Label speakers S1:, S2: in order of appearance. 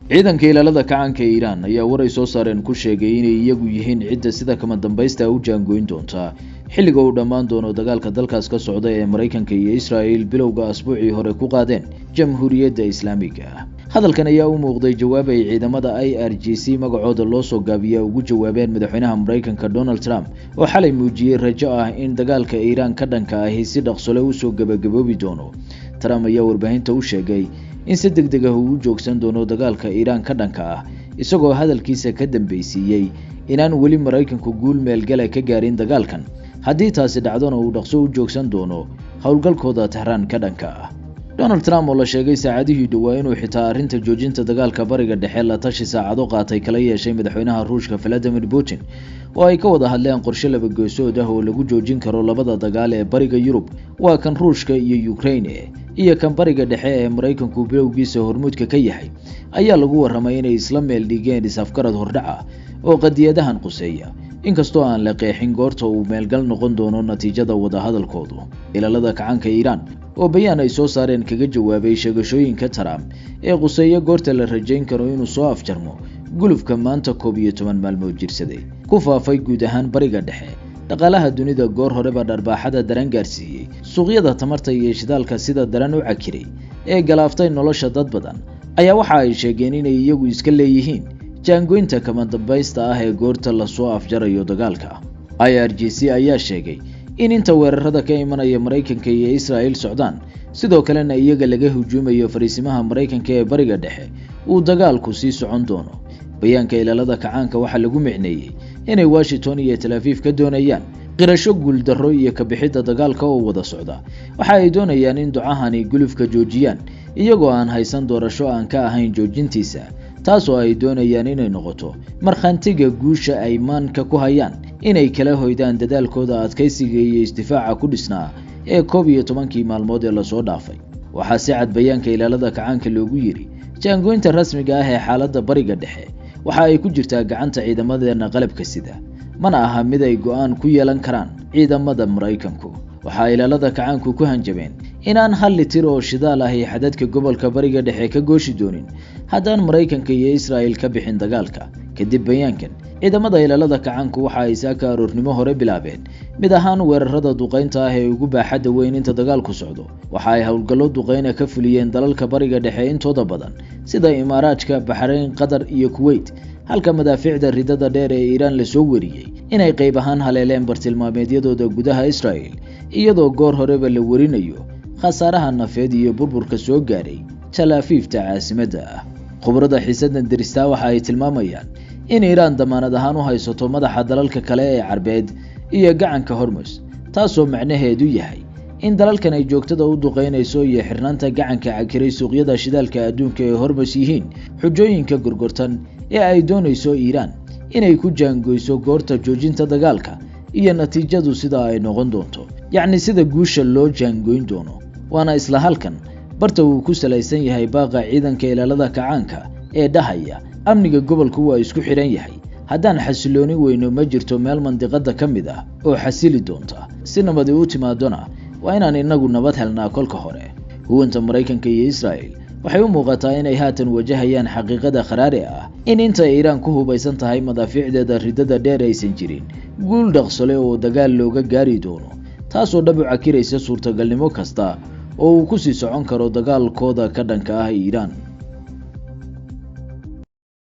S1: ciidanka ilaalada kacaanka ee Iran ayaa waray soo saareen ku sheegay inay iyagu yihiin cidda sida kama dambaysta u jaangoyn doonta xilliga uu dhammaan doono dagaalka dalkaas ka socda ee Mareykanka iyo Israa'iil bilowga asbuucii hore ku qaadeen Jamhuuriyadda Islaamiga ah. Hadalkan ayaa u muuqday jawaab ay ciidamada IRGC magacooda loo soo gaabiyo ugu jawaabeen madaxweynaha Mareykanka Donald Trump oo xalay muujiyay rajo ah in dagaalka Iran ka dhanka ah si dhaqso leh u soo gabagaboobi doono. Trump ayaa warbaahinta u sheegay in si degdeg ah uu joogsan doono dagaalka Iran ka dhanka ah isagoo hadalkiisa ka dambeysiyay inaan wali Mareykanku guul meel gal ka gaarin dagaalkan haddii taasi dhacdona uu dhaqso u joogsan doono howlgalkooda Tehran ka dhanka ah. Donald Trump oo la sheegay saacadihii dhawaa inuu xitaa arrinta joojinta dagaalka bariga dhexe la tashi saacado qaatay kala yeeshay madaxweynaha Ruushka Vladimir Putin oo ay ka wada hadleen qorshe laba geesood ah oo lagu joojin karo labada dagaal ee bariga Yurub waa kan Ruushka iyo Ukraine iyo kan bariga dhexe ee Mareykanku bilowgiisa hormuudka ka yahay ayaa lagu waramay inay isla meel dhigeen isafgarad hordhaca oo qadiyadahan quseeya inkastoo aan la qeexin goorta uu meelgal noqon doono natiijada wada hadalkoodu. Ilaalada kacaanka Iran oo bayaan ay soo saareen kaga jawaabay sheegashooyinka Trump ee quseeya goorta la rajayn karo inuu soo afjarmo gulufka maanta 11 maalmood jirsaday ku faafay guud ahaan bariga dhexe. Dhaqaalaha dunida goor horeba dharbaaxada daran gaarsiiyay suuqyada tamarta iyo shidaalka sida daran u cakiray ee galaaftay nolosha dad badan ayaa waxa ay sheegeen inay iyagu iska leeyihiin jaangoynta kama dambaysta ah ee goorta la soo afjarayo dagaalka. IRGC ayaa sheegay in inta weerarada ka imanaya Mareykanka iyo Israa'iil socdaan sidoo kalena iyaga laga hujuumayo fariisimaha Mareykanka ee bariga dhexe uu dagaalku sii socon doono. Bayaanka ilaalada kacaanka waxa lagu micneeyay inay Washington iyo Tel Aviv ka doonayaan qirasho guul darro iyo ka bixida dagaalka oo wada socda. Waxa ay doonayaan in ducahani gulufka joojiyaan iyagoo aan haysan doorasho aan ka ahayn joojintiisa taasoo ay doonayaan inay noqoto markhaantiga guusha ay maanka ku hayaan inay kala hoydaan dadaalkooda adkaysiga iyo isdifaaca ku dhisnaa ee 11 maalmood ee la soo dhaafay. Waxaa si cad bayaanka ilaalada kacaanka loogu yiri jaangoynta rasmiga ah ee xaaladda bariga dhexe waxa ay ku jirtaa gacanta ciidamadeena qalabka sida mana aha mid ay go'aan ku yeelan karaan ciidamada Mareykanku. Waxa ilaalada kacaanku ku hanjabeen inaan hal litir oo shidaal ah ee xadadka gobolka bariga dhexe ka gooshi doonin haddaan Mareykanka iyo Israa'iil ka bixin dagaalka. Kadib bayaankan ciidamada ilaalada kacaanku waxa ay saaka aroornimo hore bilaabeen mid ahaan weerarada duqeynta ah ee ugu baaxadda weyn inta dagaalku socdo. Waxa ay howlgallo duqeyna ka fuliyeen dalalka bariga dhexe intooda badan sida Imaaraadka, Bahrain, Qatar iyo Kuwait halka madaafiicda ridada dheer ee Iran la soo wariyay inay qayb ahaan haleeleen bartilmaameedyadooda gudaha Israa'iil iyadoo goor horeba la warinayo khasaaraha nafeed iyo burburka soo gaaray Tel Aviv caasimadda ah. Khubarada xiisadan dirista waxa ay tilmaamayaan in Iran damaanad ahaan u haysato madaxa dalalka kale ee Carbeed iyo gacanka Hormuz taasoo macnaheedu yahay in dalalkan ay joogtada u duqeynayso iyo xirnaanta gacanka cakiray suuqyada shidaalka adduunka ee Hormuz yihiin xujooyinka gurgurtan ee ay doonayso Iran inay ku jaangoyso goorta joojinta dagaalka iyo natiijadu sida ay noqon doonto yacni sida guusha loo jaangoyn doono. Waana isla halkan barta uu ku salaysan yahay baaqa ciidanka ilaalada kacaanka ee dhahaya amniga gobolku waa isku xiran yahay haddaan xasilooni weyno ma jirto meel mandiqada ka mid ah oo xasili doonta si nabad u timaadona waa inaan inagu nabad helnaa kolka hore. Huwanta Mareykanka iyo Israa'iil waxay u muuqataa inay haatan wajahayaan xaqiiqada qaraare ah in inta Iran ku hubaysan tahay madaafiicdeeda ridada dheer aysan jirin guul dhaqsole oo dagaal looga gaari doono taasoo dhab u cakiraysa suurtagalnimo kasta oo uu ku sii socon karo dagaalkooda ka dhanka ah Iran.